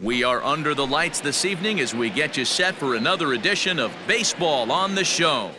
We are under the lights this evening as we get you set for another edition of Baseball on the Show.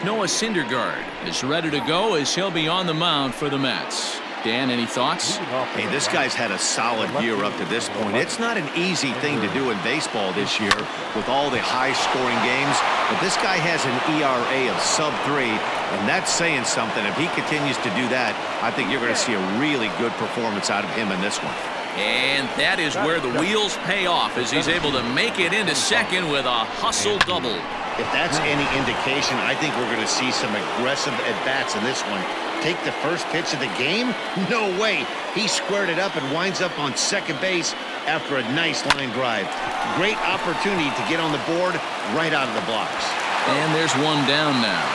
Noah Syndergaard is ready to go as he'll be on the mound for the Mets. Dan, any thoughts? Hey, this guy's had a solid year up to this point. It's not an easy thing to do in baseball this year with all the high-scoring games, but this guy has an ERA of sub-3, and that's saying something. If he continues to do that, I think you're going to see a really good performance out of him in this one. And that is where the wheels pay off as he's able to make it into second with a hustle double. If that's any indication, I think we're going to see some aggressive at-bats in this one. Take the first pitch of the game? No way. He squared it up and winds up on second base after a nice line drive. Great opportunity to get on the board right out of the blocks. And there's one down now.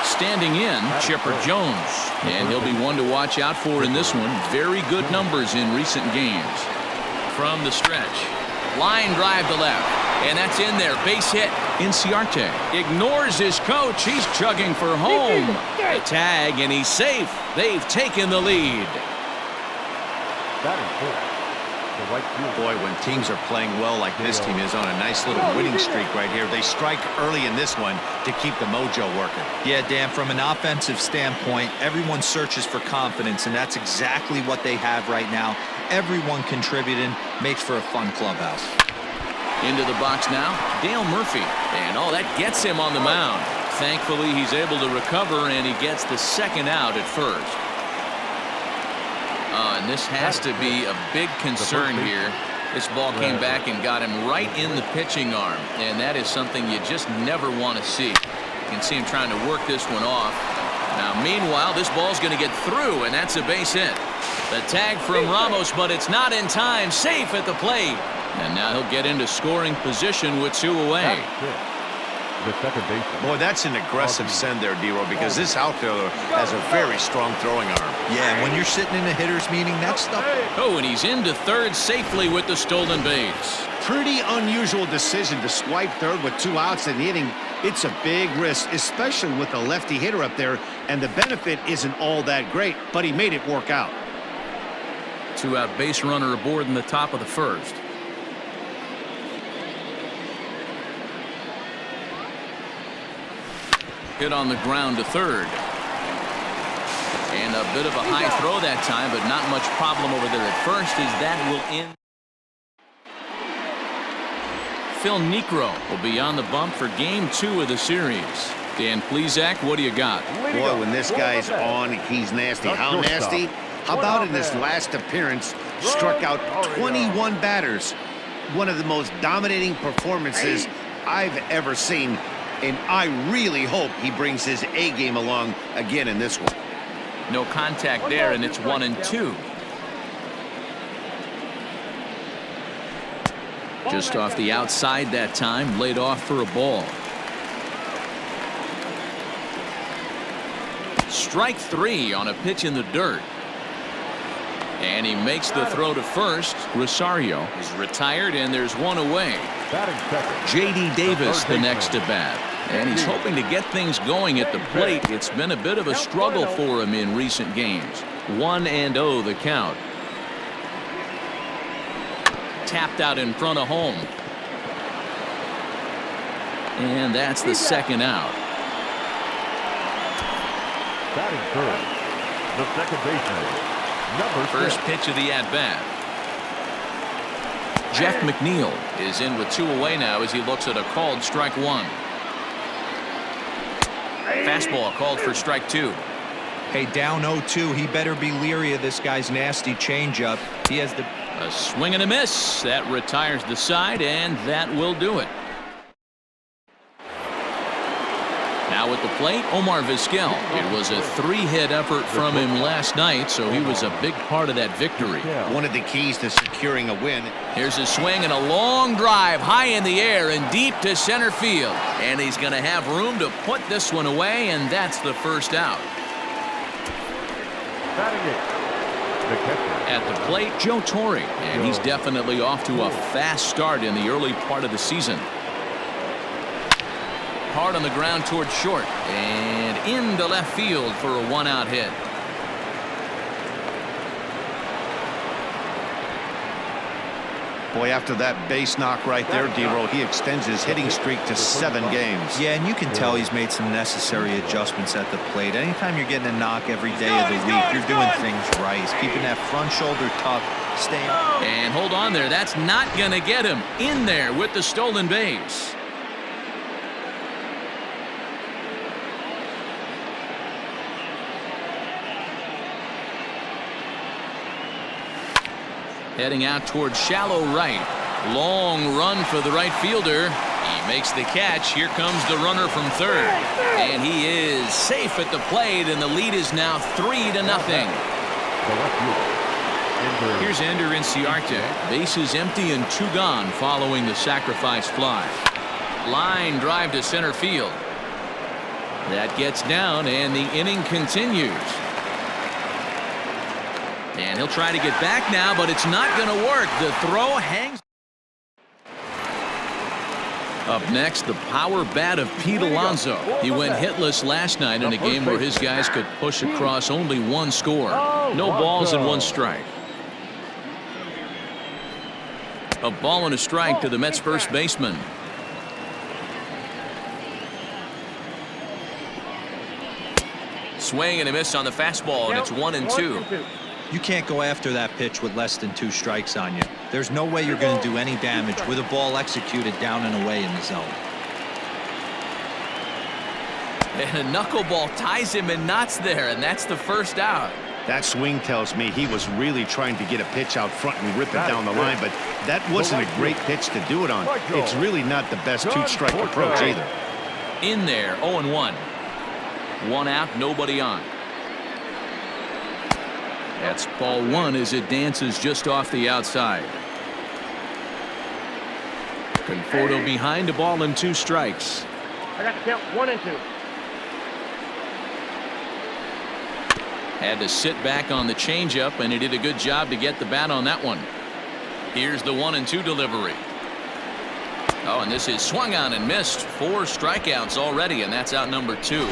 Standing in, Chipper Jones. And he'll be one to watch out for in this one. Very good numbers in recent games. From the stretch. Line drive to left. And that's in there. Base hit. Inciarte ignores his coach. He's chugging for home. The tag, and he's safe. They've taken the lead. Boy, when teams are playing well like this team is on a nice little winning streak right here, they strike early in this one to keep the mojo working. Yeah, Dan, from an offensive standpoint, everyone searches for confidence, and that's exactly what they have right now. Everyone contributing makes for a fun clubhouse. Into the box now, Dale Murphy. And that gets him on the mound. Thankfully, he's able to recover, and he gets the second out at first. And this has to be a big concern here. This ball came back and got him right in the pitching arm, and that is something you just never want to see. You can see him trying to work this one off. Now, meanwhile, this ball's going to get through, and that's a base hit. The tag from Ramos, but it's not in time. Safe at the plate. And now he'll get into scoring position with 2 away. Boy, that's an aggressive send there, D-Row, because this outfielder has a very strong throwing arm. Yeah, and when you're sitting in a hitter's meeting, that's stuff. Oh, and he's into third safely with the stolen base. Pretty unusual decision to swipe third with 2 outs in the inning. It's a big risk, especially with a lefty hitter up there, and the benefit isn't all that great, but he made it work out. 2-out base runner aboard in the top of the first. Hit on the ground to third. And a bit of a high throw that time, but not much problem over there at first as that will end. Phil Niekro will be on the bump for game 2 of the series. Dan Plesac, what do you got? Boy, when this guy's on, he's nasty. How nasty? How about in his last appearance, struck out 21 batters. One of the most dominating performances I've ever seen. And I really hope he brings his A game along again in this one. No contact there, and it's 1-2. Just off the outside that time, laid off for a ball. Strike 3 on a pitch in the dirt. And he makes the throw to first. Rosario is retired, and there's 1 away. J.D. Davis the next to bat. And he's hoping to get things going at the plate. It's been a bit of a struggle for him in recent games. 1-0 the count. Tapped out in front of home. And that's the second out. Batting third, the second baseman. First pitch of the at-bat. Jeff McNeil is in with 2 away now as he looks at a called strike 1. Fastball called for strike 2. Hey, down 0-2. He better be leery of this guy's nasty changeup. He has a swing and a miss. That retires the side, and that will do it. Now at the plate, Omar Vizquel. It was a 3-hit effort from him last night, so he was a big part of that victory. One of the keys to securing a win. Here's a swing and a long drive high in the air and deep to center field. And he's going to have room to put this one away, and that's the first out. At the plate, Joe Torre, and he's definitely off to a fast start in the early part of the season. hard on the ground towards short and into left field for a 1-out hit. Boy, after that base knock right there, D-Roll, he extends his hitting streak to 7 games. Yeah, and you can tell he's made some necessary adjustments at the plate. Anytime you're getting a knock every day of the week, you're doing things right. He's keeping that front shoulder tough, staying. And hold on there. That's not going to get him in there with the stolen base. Heading out towards shallow right. Long run for the right fielder. He makes the catch. Here comes the runner from third. And he is safe at the plate, and the lead is now 3-0. Here's Ender Inciarte. Bases empty and 2 gone following the sacrifice fly. Line drive to center field. That gets down, and the inning continues. And he'll try to get back now, but it's not going to work. The throw hangs. Up next, the power bat of Pete Alonso. He went hitless last night in a game where his guys could push across only 1 score. No balls and 1 strike. A ball and a strike to the Mets first baseman. Swing and a miss on the fastball, and it's 1-2. You can't go after that pitch with less than 2 strikes on you. There's no way you're going to do any damage with a ball executed down and away in the zone. And a knuckleball ties him in knots there, and that's the first out. That swing tells me he was really trying to get a pitch out front and rip it down the line, but that wasn't a great pitch to do it on. It's really not the best 2-strike approach either. In there, 0-1. 1 out, nobody on. That's ball 1 as it dances just off the outside. Conforto behind, a ball and 2 strikes. I got the count 1 and 2. Had to sit back on the changeup, and he did a good job to get the bat on that one. Here's the 1-2 delivery. Oh, and this is swung on and missed. 4 strikeouts already, and that's out number 2.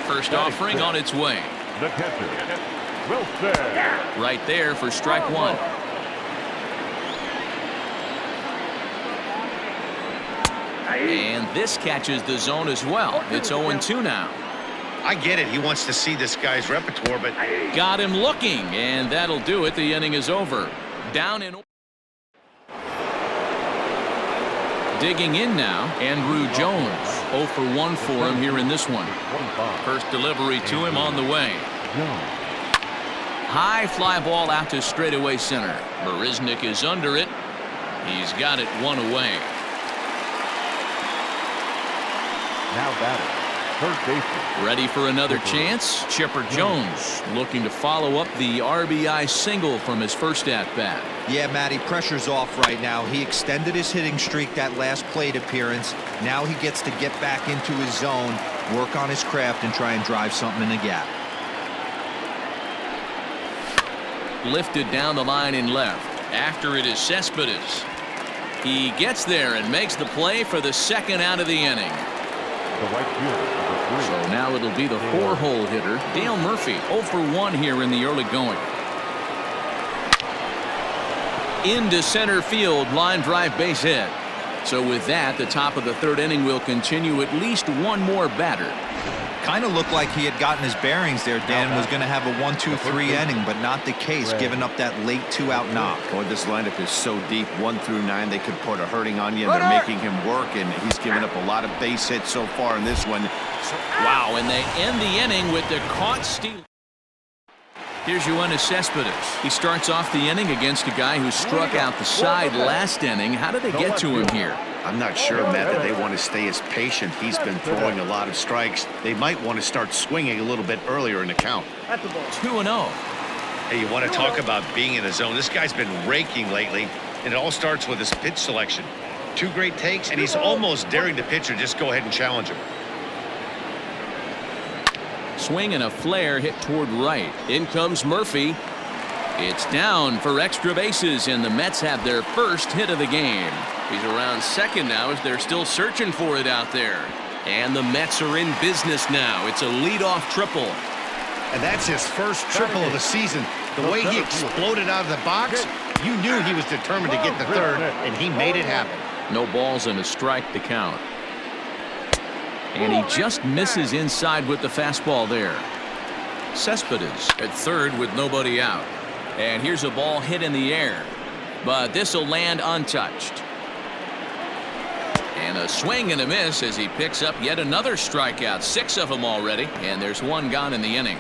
First offering on its way. The catcher, Wilson. Right there for strike 1. And this catches the zone as well. It's 0-2 now. I get it. He wants to see this guy's repertoire, but Got him looking, and that'll do it. The inning is over. Down in. Digging in now, Andrew Jones. 0 for 1 for him here in this one. First delivery to him on the way. High fly ball out to straightaway center. Marisnick is under it. He's got it 1 away. Now batting, third baseman. Ready for another chance. Chipper Jones looking to follow up the RBI single from his first at-bat. Yeah, Matty, pressure's off right now. He extended his hitting streak that last plate appearance. Now he gets to get back into his zone, work on his craft, and try and drive something in the gap. Lifted down the line in left. After it is Cespedes. He gets there and makes the play for the 2nd out of the inning. The right fielder, So now it'll be the 4-hole hitter, Dale Murphy. 0 for 1 here in the early going. Into center field, line drive base hit. So with that, the top of the 3rd inning will continue. At least 1 more batter. Kind of looked like he had gotten his bearings there. Dan was going to have a 1-2-3 inning, but not the case, giving up that late 2-out knock. boy, this lineup is so deep. 1 through 9, they could put a hurting on you, and they're making him work, and he's given up a lot of base hits so far in this one. Wow, and they end the inning with the caught steal. Here's Yoenis Cespedes. He starts off the inning against a guy who struck out the side last inning. How did they get to him here? I'm not sure, Matt, that they want to stay as patient. He's been throwing a lot of strikes. They might want to start swinging a little bit earlier in the count. 2-0. Hey, you want to talk about being in the zone? This guy's been raking lately, and it all starts with his pitch selection. 2 great takes, and he's almost daring the pitcher just go ahead and challenge him. Swing and a flare hit toward right. In comes Murphy. It's down for extra bases, and the Mets have their first hit of the game. He's around second now as they're still searching for it out there. And the Mets are in business now. It's a leadoff triple. And that's his first triple of the season. The way he exploded out of the box, you knew he was determined to get the third, and he made it happen. No balls and a strike to count. And he just misses inside with the fastball there. Cespedes at third with nobody out. And here's a ball hit in the air. But this will land untouched. And a swing and a miss as he picks up yet another strikeout. 6 of them already. And there's 1 gone in the inning.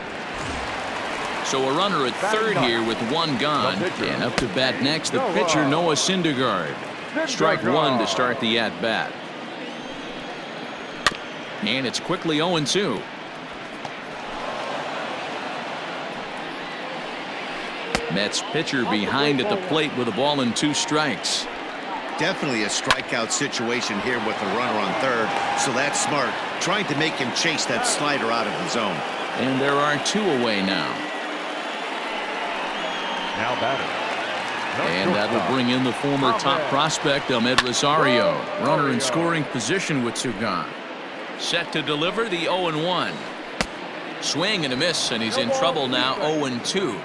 So a runner at third here with 1 gone. And up to bat next, the pitcher, Noah Syndergaard. Strike 1 to start the at-bat. And it's quickly 0-2. Mets pitcher behind at the plate with a ball and 2 strikes. Definitely a strikeout situation here with the runner on third, so that's smart. Trying to make him chase that slider out of the zone. And there are 2 away now. Now batting. And that will bring in the former top prospect, Ahmed Rosario. Runner in scoring position with 2 gone. Set to deliver the 0-1. Swing and a miss, and he's in trouble now. 0-2.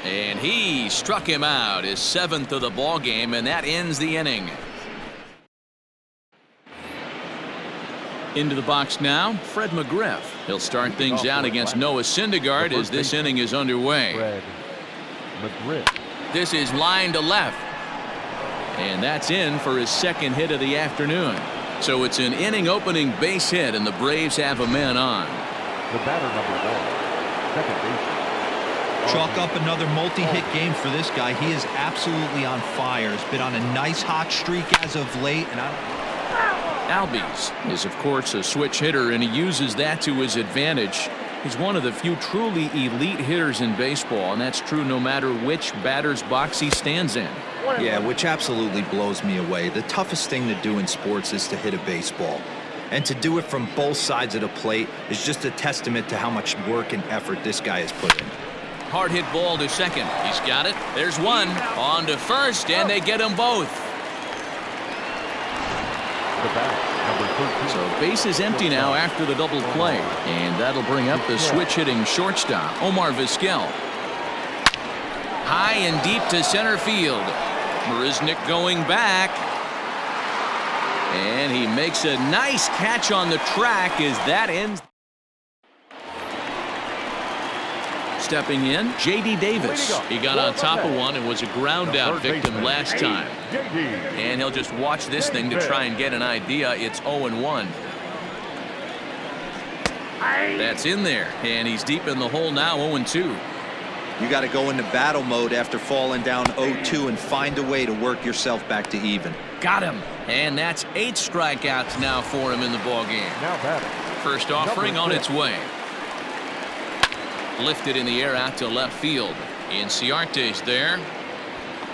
And he struck him out, his 7th of the ball game, and that ends the inning. Into the box now, Fred McGriff. He'll start things out against Noah Syndergaard as this inning is underway. Fred McGriff. This is line to left. And that's in for his 2nd hit of the afternoon. So it's an inning opening base hit, and the Braves have a man on. The batter number 1, second baseman. Chalk up another multi-hit game for this guy. He is absolutely on fire. He's been on a nice hot streak as of late. And Albies is, of course, a switch hitter, and he uses that to his advantage. He's one of the few truly elite hitters in baseball, and that's true no matter which batter's box he stands in. Yeah, which absolutely blows me away. The toughest thing to do in sports is to hit a baseball. And to do it from both sides of the plate is just a testament to how much work and effort this guy has put in. Hard hit ball to second. He's got it. There's 1. On to first, and they get them both. The batter number 13. So base is empty now after the double play. And that'll bring up the switch hitting shortstop, Omar Vizquel. High and deep to center field. Marisnick going back. And he makes a nice catch on the track as that ends. Stepping in, J.D. Davis. He got on top of one and was a ground out victim last time. And he'll just watch this thing to try and get an idea. It's 0-1. That's in there, and he's deep in the hole now. 0-2. You got to go into battle mode after falling down 0-2 and find a way to work yourself back to even. Got him, and that's 8 strikeouts now for him in the ball game. Now batting. First offering on its way. Lifted in the air out to left field. Inciarte's there.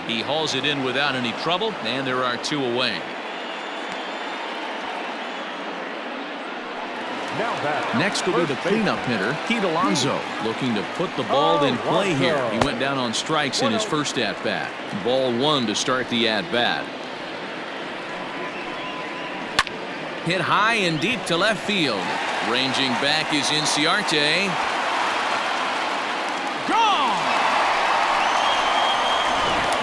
He hauls it in without any trouble, and there are 2 away. Next will be the cleanup hitter, Pete Alonso, looking to put the ball in play here. He went down on strikes in his first at-bat. Ball 1 to start the at-bat. Hit high and deep to left field. Ranging back is Inciarte. Gone!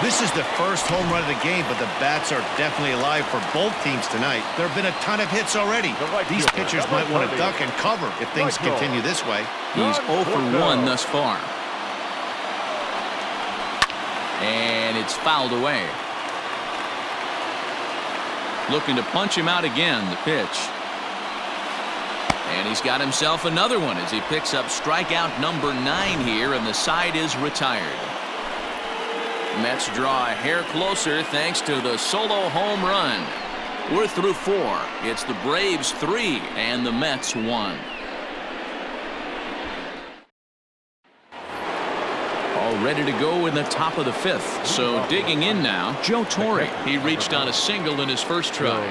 This is the first home run of the game, but the bats are definitely alive for both teams tonight. There have been a ton of hits already. These pitchers might want to duck and cover if things continue this way. He's 0 for 1 thus far. And it's fouled away. Looking to punch him out again, the pitch. And he's got himself another one as he picks up strikeout number 9 here, and the side is retired. Mets draw a hair closer thanks to the solo home run. We're through 4. It's the Braves 3 and the Mets 1. All ready to go in the top of the 5th. So digging in now, Joe Torre. He reached on a single in his first try.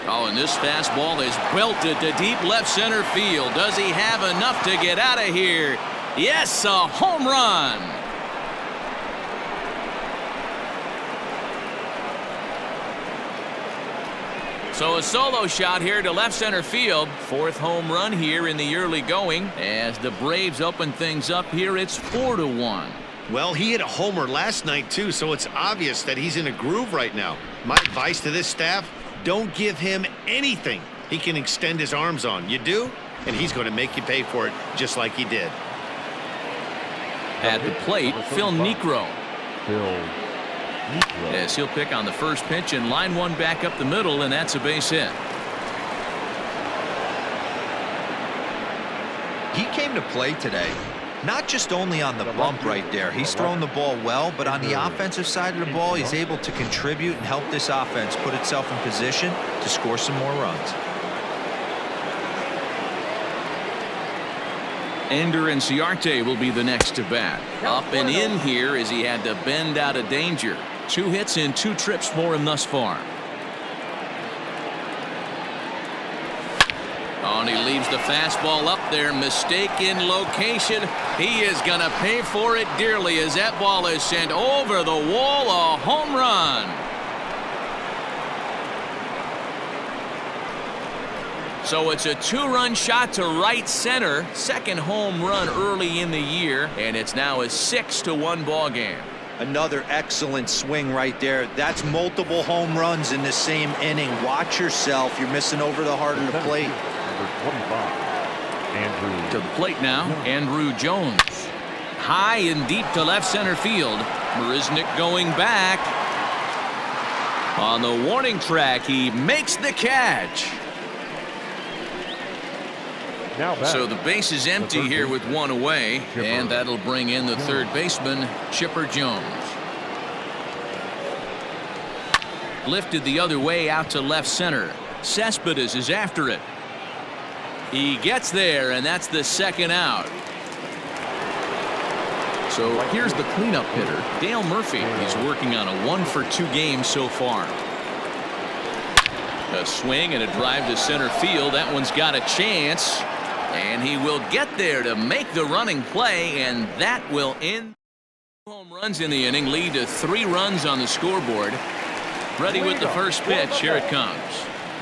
Oh, and this fastball is belted to deep left center field. Does he have enough to get out of here? Yes, a home run. So a solo shot here to left center field. 4th home run here in the early going. As the Braves open things up here, it's 4-1. Well, he hit a homer last night, too, so it's obvious that he's in a groove right now. My advice to this staff, don't give him anything he can extend his arms on. You do, and he's going to make you pay for it just like he did. At the plate, Phil Niekro. Phil. As he'll pick on the first pitch and line one back up the middle, and that's a base hit. He came to play today, not just only on the bump right there. He's thrown the ball well, but on the offensive side of the ball, he's able to contribute and help this offense put itself in position to score some more runs. Ender Inciarte will be the next to bat. Up and in here as he had to bend out of danger. 2 hits in 2 trips for him thus far. Oh, and he leaves the fastball up there. Mistaken location. He is going to pay for it dearly as that ball is sent over the wall. A home run. So it's a 2-run shot to right center. 2nd home run early in the year, and it's now a 6-1 ball game. Another excellent swing right there. That's multiple home runs in the same inning. Watch yourself. You're missing over the heart of the plate. Number 25, Andrew. To the plate now, Andrew Jones. High and deep to left center field. Marisnick going back. On the warning track, he makes the catch. So the base is empty here with 1 away, and that'll bring in the 3rd baseman, Chipper Jones. Lifted the other way out to left center. Cespedes is after it. He gets there, and that's the 2nd out. So here's the cleanup hitter, Dale Murphy. He's working on a 1-for-2 game so far. A swing and a drive to center field. That one's got a chance. And he will get there to make the running play, and that will end. 2 home runs in the inning lead to 3 runs on the scoreboard. Ready with the first pitch. Here it comes.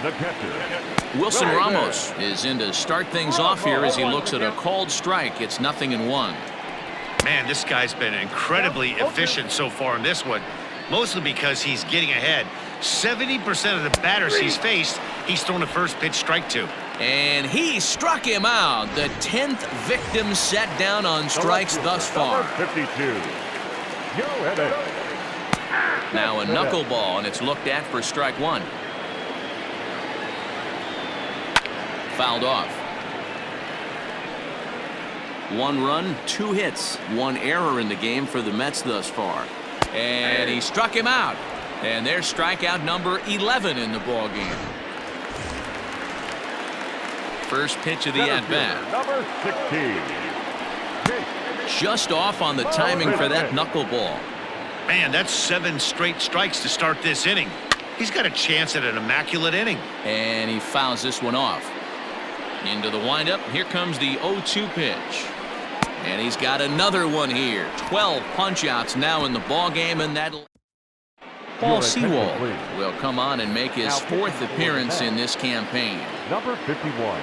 The catcher. Wilson Ramos is in to start things off here as he looks at a called strike. It's 0-1. Man, this guy's been incredibly efficient so far in this one, mostly because he's getting ahead. 70% of the batters he's faced, he's thrown a first pitch strike to. And he struck him out. The 10th victim set down on strikes thus far. Number 52, Joe Hedges. Now a knuckleball, and it's looked at for strike 1. Fouled off. 1 run, 2 hits, 1 error in the game for the Mets thus far. And he struck him out. And there's strikeout number 11 in the ball game. First pitch of the at-bat. Number 16. Just off on the timing for that knuckleball. Man, that's 7 straight strikes to start this inning. He's got a chance at an immaculate inning. And he fouls this one off. Into the windup. Here comes the 0-2 pitch. And he's got another one here. 12 punch-outs now in the ball game, and that'll. Paul Sewald will come on and make his 4th appearance in this campaign. Number 51.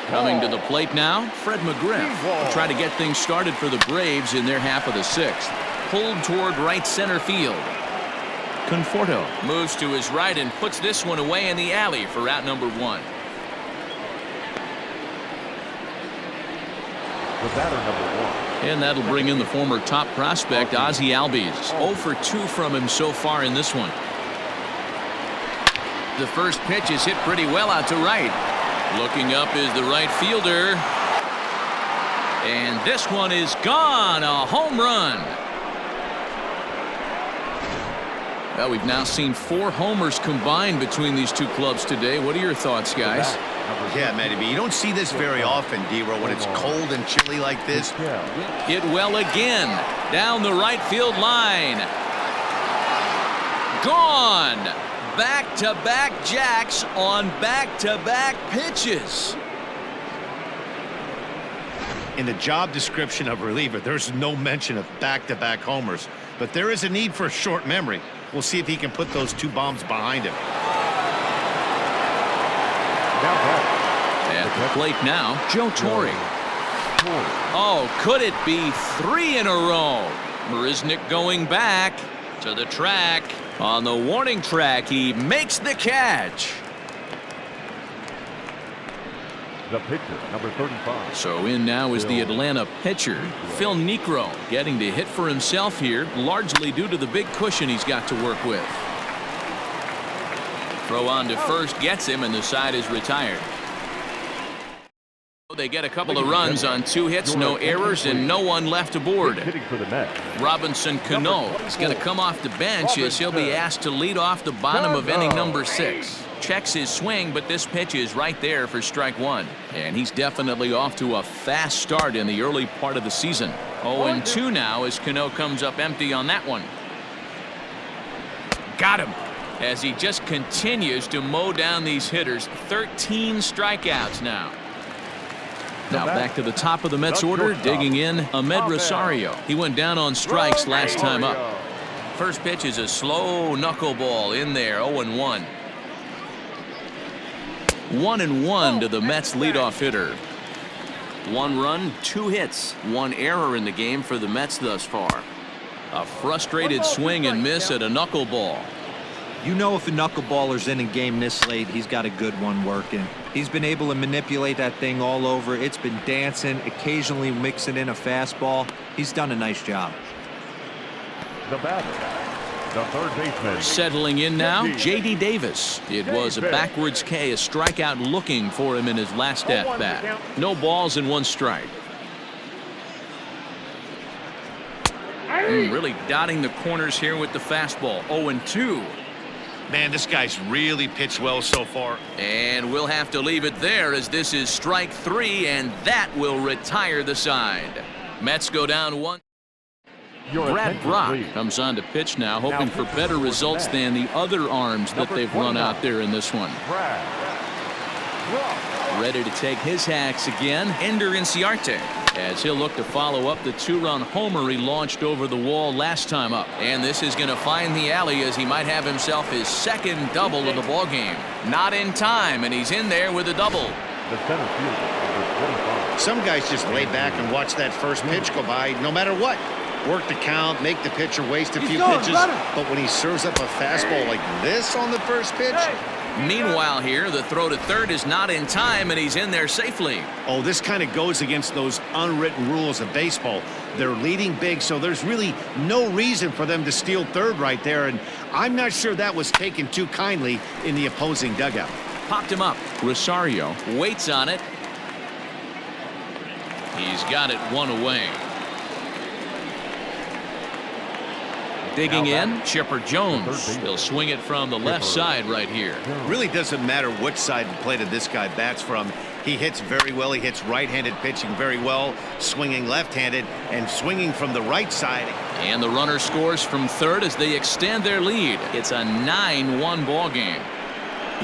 Coming to the plate now, Fred McGriff will try to get things started for the Braves in their half of the 6th. Pulled toward right center field. Conforto moves to his right and puts this one away in the alley for out number 1. The batter, number 1. And that'll bring in the former top prospect, Ozzie Albies. 0 for 2 from him so far in this one. The first pitch is hit pretty well out to right. Looking up is the right fielder. And this one is gone. A home run. Well, we've now seen 4 homers combined between these 2 clubs today. What are your thoughts, guys? Yeah, Matty B, you don't see this very often, D-Row, when it's cold and chilly like this. Hit well again. Down the right field line. Gone. Back-to-back jacks on back-to-back pitches. In the job description of reliever, there's no mention of back-to-back homers, but there is a need for a short memory. We'll see if he can put those 2 bombs behind him. Now batting. At the plate now, Joe Torre. Oh, could it be 3 in a row? Marisnick going back to the track. On the warning track, he makes the catch. The pitcher, number 35. So in now is the Atlanta pitcher, Phil Niekro, getting to hit for himself here, largely due to the big cushion he's got to work with. Throw on to first gets him, and the side is retired. They get a couple of runs on 2 hits, no errors, and no one left aboard. Robinson Cano is going to come off the bench as he'll be asked to lead off the bottom of inning number 6. Checks his swing, but this pitch is right there for strike 1. And he's definitely off to a fast start in the early part of the season. 0-2 now as Cano comes up empty on that one. Got him. As he just continues to mow down these hitters. 13 strikeouts now. Now back to the top of the Mets order, digging in Ahmed Rosario. He went down on strikes last time up. First pitch is a slow knuckleball in there, 0-1. 1-1 to the Mets leadoff hitter. 1 run, 2 hits, 1 error in the game for the Mets thus far. A frustrated swing and miss at a knuckleball. You know, if a knuckleballer's in a game this late, he's got a good one working. He's been able to manipulate that thing all over. It's been dancing, occasionally mixing in a fastball. He's done a nice job. The batter, the third baseman. Settling in now, J.D. Davis. It was a backwards K, a strikeout looking for him in his last at-bat. No balls and 1 strike. Really dotting the corners here with the fastball. 0-2. Man, this guy's really pitched well so far. And we'll have to leave it there as this is strike 3, and that will retire the side. Mets go down 1. Brad Brock comes on to pitch now, hoping for better results than the other arms that they've run out there in this one. Ready to take his hacks again, Ender Inciarte, as he'll look to follow up the 2-run homer he launched over the wall last time up. And this is going to find the alley as he might have himself his 2nd double of the ballgame. Not in time, and he's in there with a double. The center fielder, Some guys just lay back and watch that first pitch go by no matter what. Work the count, make the pitcher waste a few pitches. But when he serves up a fastball like this on the first pitch. Meanwhile here, the throw to third is not in time, and he's in there safely. Oh, this kind of goes against those unwritten rules of baseball. They're leading big, so there's really no reason for them to steal third right there, and I'm not sure that was taken too kindly in the opposing dugout. Popped him up. Rosario waits on it. He's got it 1 away. Digging in, Chipper Jones. He'll swing it from the left side right here. Really doesn't matter which side of the plate this guy bats from. He hits very well. He hits right-handed pitching very well, swinging left-handed and swinging from the right side. And the runner scores from third as they extend their lead. It's a 9-1 ball game.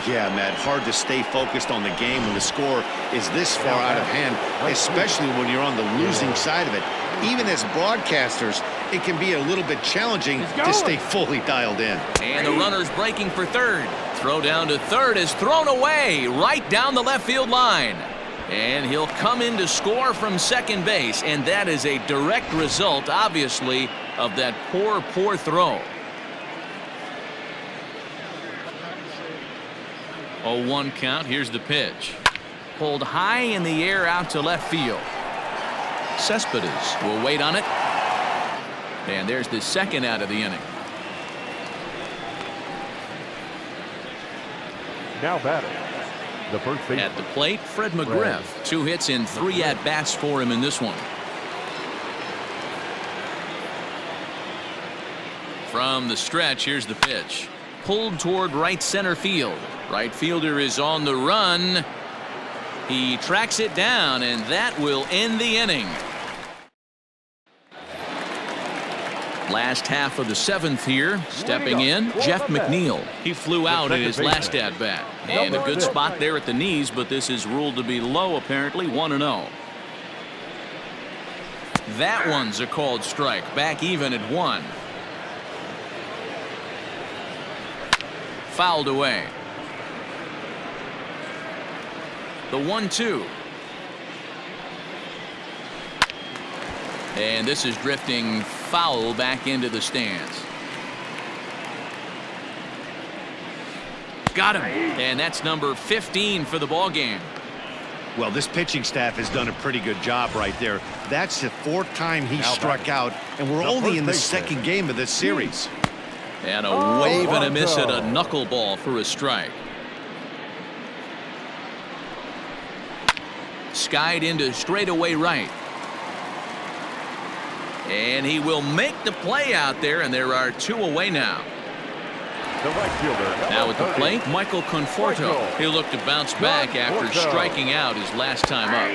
Yeah, Matt, hard to stay focused on the game when the score is this far out of hand, especially when you're on the losing side of it. Even as broadcasters, it can be a little bit challenging to stay fully dialed in. And the runner's breaking for third. Throw down to third is thrown away right down the left field line. And he'll come in to score from second base, and that is a direct result, obviously, of that poor throw. 0-1 count. Here's the pitch. Pulled high in the air out to left field. Cespedes will wait on it. And there's the second out of the inning. now batting, the first baseman. At the plate, Fred McGriff. 2 hits in 3 at-bats for him in this one. From the stretch, here's the pitch. Pulled toward right center field. Right fielder is on the run. He tracks it down, and that will end the inning. Last half of the 7th here. Stepping in, Jeff McNeil. He flew out in his last at-bat. And a good spot there at the knees, but this is ruled to be low, apparently, 1-0. That one's a called strike. Back even at 1. Fouled away. The 1-2. And this is drifting foul back into the stands. Got him. And that's number 15 for the ball game. Well, this pitching staff has done a pretty good job right there. That's the 4th time he struck out, and we're only in the 2nd game of this series. And a wave and a miss at a knuckleball for a strike. Skied into straightaway right. And he will make the play out there, and there are 2 away now. The right fielder. Now at the plate, Michael Conforto. He'll look to bounce back after striking out his last time up.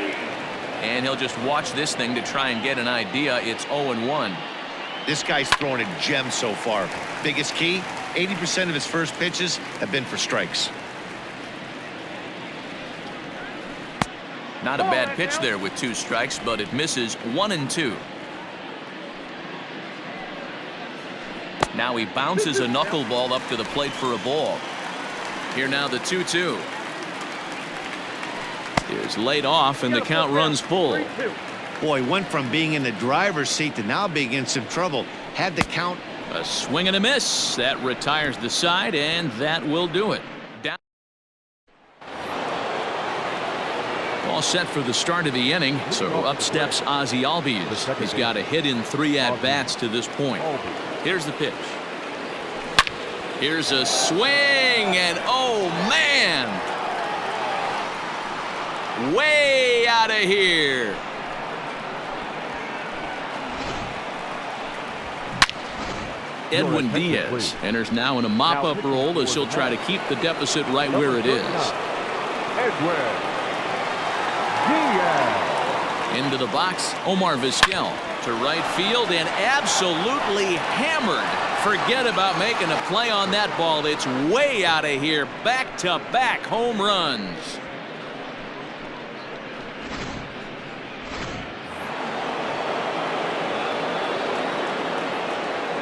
And he'll just watch this thing to try and get an idea. It's 0-1. This guy's throwing a gem so far. Biggest key, 80% of his first pitches have been for strikes. Not a bad pitch there with 2 strikes, but it misses 1-2. Now he bounces a knuckleball up to the plate for a ball. Here now the 2-2. Is laid off and the count runs full. Boy, went from being in the driver's seat to now being in some trouble. Had the count. A swing and a miss. That retires the side, and that will do it. Down. All set for the start of the inning. So up steps Ozzie Albies. He's got a hit in 3 at-bats to this point. Here's the pitch. Here's a swing, and oh man! Way out of here. Edwin Diaz enters now in a mop-up role as he'll try to keep the deficit right where it is. Edwin Diaz. Into the box, Omar Vizquel to right field and absolutely hammered. Forget about making a play on that ball. It's way out of here. Back-to-back home runs.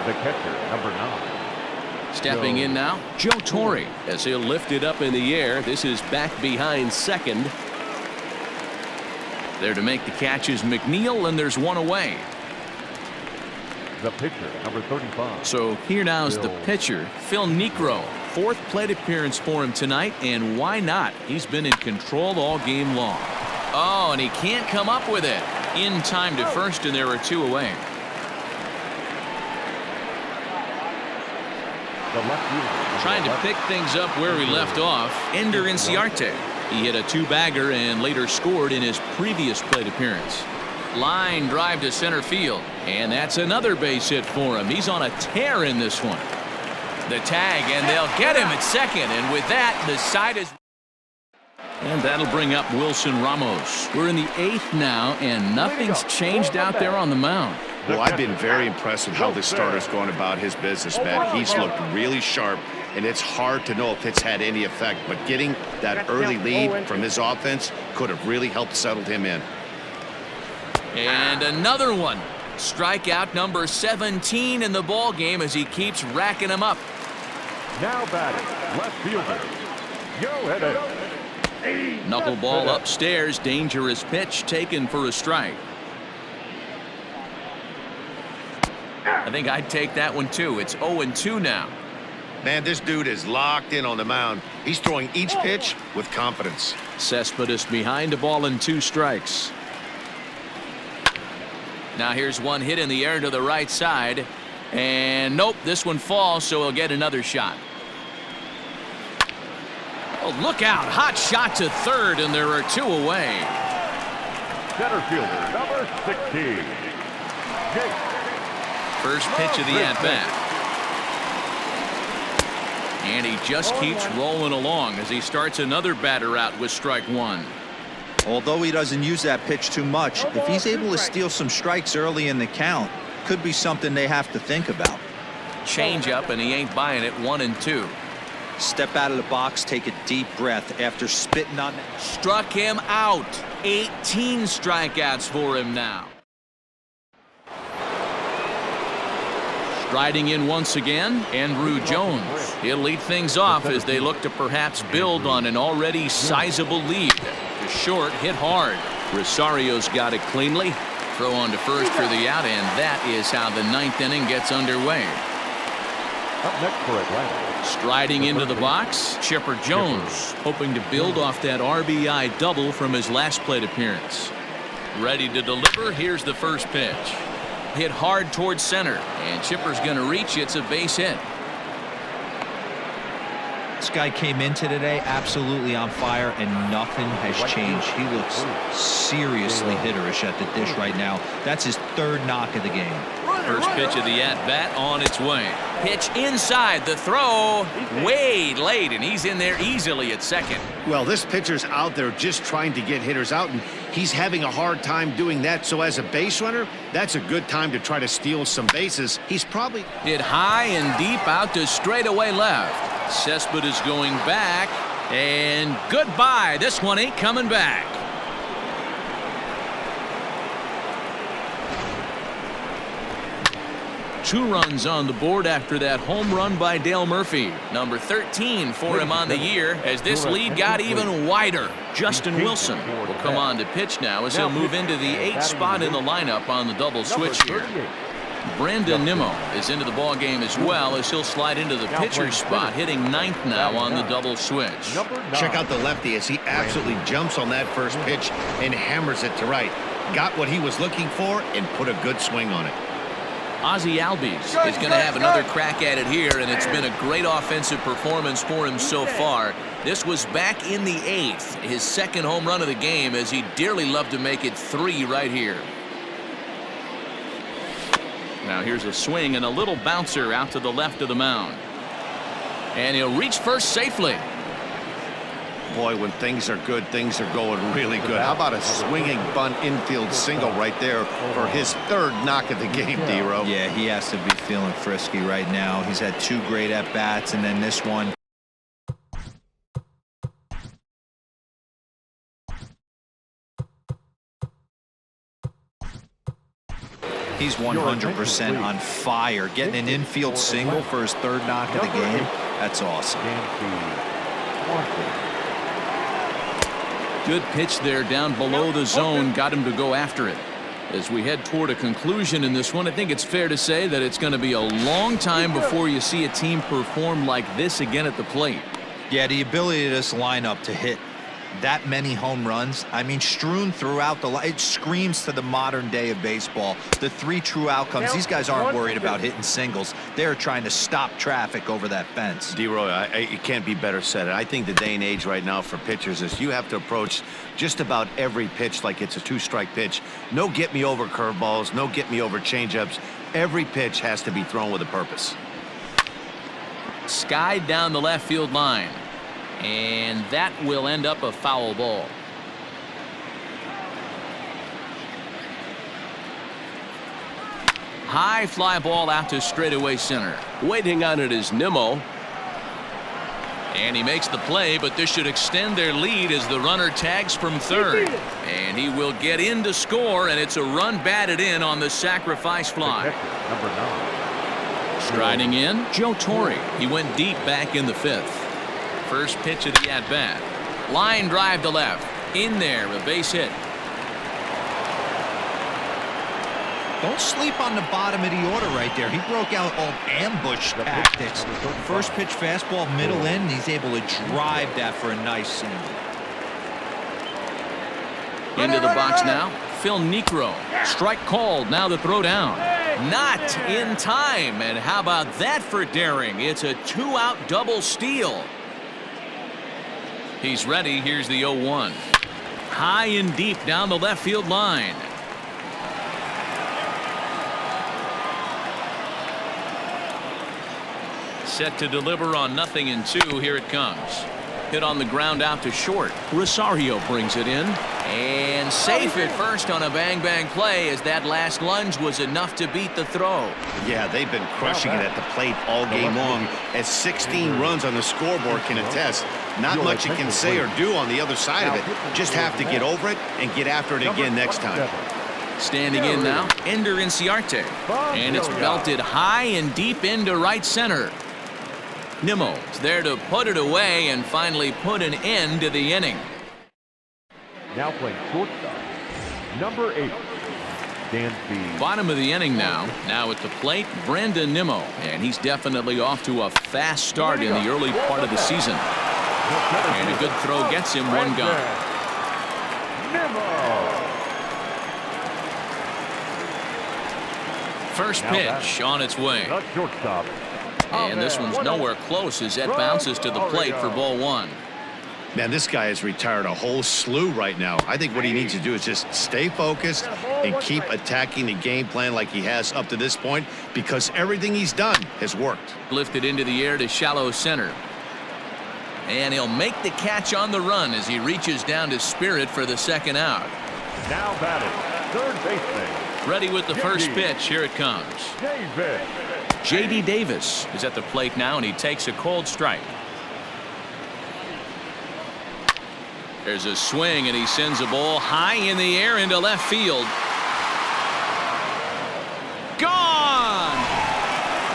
The catcher, number 9. Stepping in now, Joe Torre as he'll lift it up in the air. This is back behind second. There to make the catch is McNeil, and there's 1 away. The pitcher, number 35. So here now is the pitcher, Phil Niekro. 4th plate appearance for him tonight, and why not? He's been in control all game long. Oh, and he can't come up with it. In time to first, and there are 2 away. The left fielder. Trying to pick things up where he left off, Ender Inciarte. He hit a 2-bagger and later scored in his previous plate appearance. Line drive to center field, and that's another base hit for him. He's on a tear in this one. The tag, and they'll get him at second, and with that, the side is. And that'll bring up Wilson Ramos. We're in the 8th now, and nothing's changed out there on the mound. Well, I've been very impressed with how this starter's going about his business, man. He's looked really sharp, and it's hard to know if it's had any effect, but getting that early lead from his offense could have really helped settle him in. And another one. Strikeout number 17 in the ball game as he keeps racking them up. Now batting, left fielder, Joe Edwards. Knuckleball upstairs. Dangerous pitch taken for a strike. I think I'd take that one too. It's 0-2 now. Man, this dude is locked in on the mound. He's throwing each pitch with confidence. Cespedes behind, a ball and 2 strikes. Now here's one hit in the air to the right side. And nope, this one falls, so he'll get another shot. Oh, look out. Hot shot to third, and there are 2 away. Center fielder, number 16. Jake. First pitch of the at-bat. And he just keeps rolling along as he starts another batter out with strike 1. Although he doesn't use that pitch too much, if he's able to steal some strikes early in the count, could be something they have to think about. Change up, and he ain't buying it. 1-2. Step out of the box, take a deep breath after spitting on that. Struck him out. 18 strikeouts for him now. Striding in once again, Andrew Jones. He'll lead things off as they look to perhaps build on an already sizable lead. To short, hit hard. Rosario's got it cleanly. Throw on to first for the out, and that is how the 9th inning gets underway. Up next for Atlanta. Striding into the box, Chipper Jones, hoping to build off that RBI double from his last plate appearance. Ready to deliver. Here's the first pitch. Hit hard towards center, and Chipper's going to reach. It's a base hit. This guy came into today absolutely on fire, and nothing has changed. He looks seriously hitterish at the dish right now. That's his 3rd knock of the game. First pitch of the at-bat on its way. Pitch inside, the throw way late, and he's in there easily at second. Well, this pitcher's out there just trying to get hitters out, and he's having a hard time doing that. So as a base runner, that's a good time to try to steal some bases. He's probably hit high and deep out to straightaway left. Cespedes going back, and goodbye. This one ain't coming back. Two runs on the board after that home run by Dale Murphy. Number 13 for him on the year as this lead got even wider. Justin Wilson will come on to pitch now as he'll move into the 8th spot in the lineup on the double switch here. Brandon Nimmo is into the ball game as well as he'll slide into the pitcher's spot, hitting 9th now on the double switch. check out the lefty as he absolutely jumps on that first pitch and hammers it to right. Got what he was looking for and put a good swing on it. Ozzie Albies is going to have another crack at it here, and it's been a great offensive performance for him so far. This was back in the 8th, his 2nd home run of the game, as he dearly loved to make it 3 right here. Now here's a swing and a little bouncer out to the left of the mound. And he'll reach first safely. Boy, when things are good, things are going really good. How about a swinging bunt infield single right there for his 3rd knock of the game, D-Row? Yeah, he has to be feeling frisky right now. He's had 2 great at-bats, and then this one. He's 100% on fire. Getting an infield single for his 3rd knock of the game, that's awesome. Good pitch there down below the zone, got him to go after it. As we head toward a conclusion in this one, I think it's fair to say that it's going to be a long time before you see a team perform like this again at the plate. Yeah, the ability of this lineup to hit that many home runs, I mean, strewn throughout the it screams to the modern day of baseball. The 3 true outcomes. These guys aren't worried about hitting singles. They're trying to stop traffic over that fence. D-Roy, it can't be better said. I think the day and age right now for pitchers is you have to approach just about every pitch like it's a 2-strike pitch. No get-me-over curveballs, no get-me-over changeups. Every pitch has to be thrown with a purpose. Skied down the left field line. And that will end up a foul ball. High fly ball out to straightaway center. Waiting on it is Nimmo. And he makes the play, but this should extend their lead as the runner tags from 3rd. And he will get in to score, and it's a run batted in on the sacrifice fly. Number 9. Striding in, Joe Torre. He went deep back in the 5th. First pitch of the at-bat. Line drive to left. In there, a base hit. Don't sleep on the bottom of the order right there. He broke out all ambush tactics. First pitch fastball, middle in. He's able to drive that for a nice single. Into the box now. Phil Niekro. Strike called. Now the throw down. Not in time. And how about that for daring? It's a 2-out double steal. He's ready. Here's the 0-1. High and deep down the left field line. Set to deliver on 0-2. Here it comes. Hit on the ground out to short. Rosario brings it in. And safe at first on a bang-bang play as that last lunge was enough to beat the throw. Yeah, they've been crushing it at the plate all game long, as 16 runs on the scoreboard can attest. Not much you can say or do on the other side of it. Just have to get over it and get after it again next time. Standing in now, Ender Inciarte. And it's belted high and deep into right center. Nimmo's there to put it away and finally put an end to the inning. Now playing shortstop, number 8, Dansby. Bottom of the inning now. Now at the plate, Brandon Nimmo. And he's definitely off to a fast start in the early part of the season. And a good throw gets him one gone. First pitch on its way. The shortstop. And this one's nowhere close as that bounces to the plate for ball 1. Man, this guy has retired a whole slew right now. I think what he needs to do is just stay focused and keep attacking the game plan like he has up to this point, because everything he's done has worked. Lifted into the air to shallow center. And he'll make the catch on the run as he reaches down to Spirit for the second out. Now batting, third baseman. Ready with the first pitch. Here it comes. Davis. J.D. Davis is at the plate now, and he takes a cold strike. There's a swing, and he sends a ball high in the air into left field. Gone!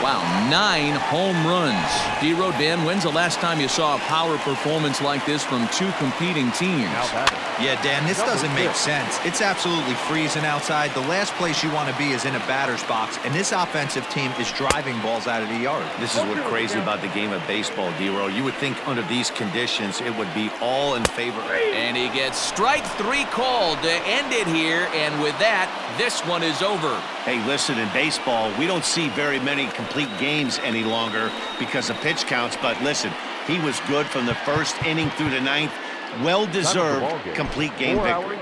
Wow, 9 home runs. D-Road, Dan, when's the last time you saw a power performance like this from two competing teams? Yeah, Dan, this doesn't make sense. It's absolutely freezing outside. The last place you want to be is in a batter's box, and this offensive team is driving balls out of the yard. This is what's crazy about the game of baseball, D-Row. You would think under these conditions it would be all in favor. And he gets strike 3 called to end it here, and with that, this one is over. Hey, listen, in baseball, we don't see very many complete games any longer because of pitch counts, but listen, he was good from the first inning through the 9th. Well-deserved complete game victory.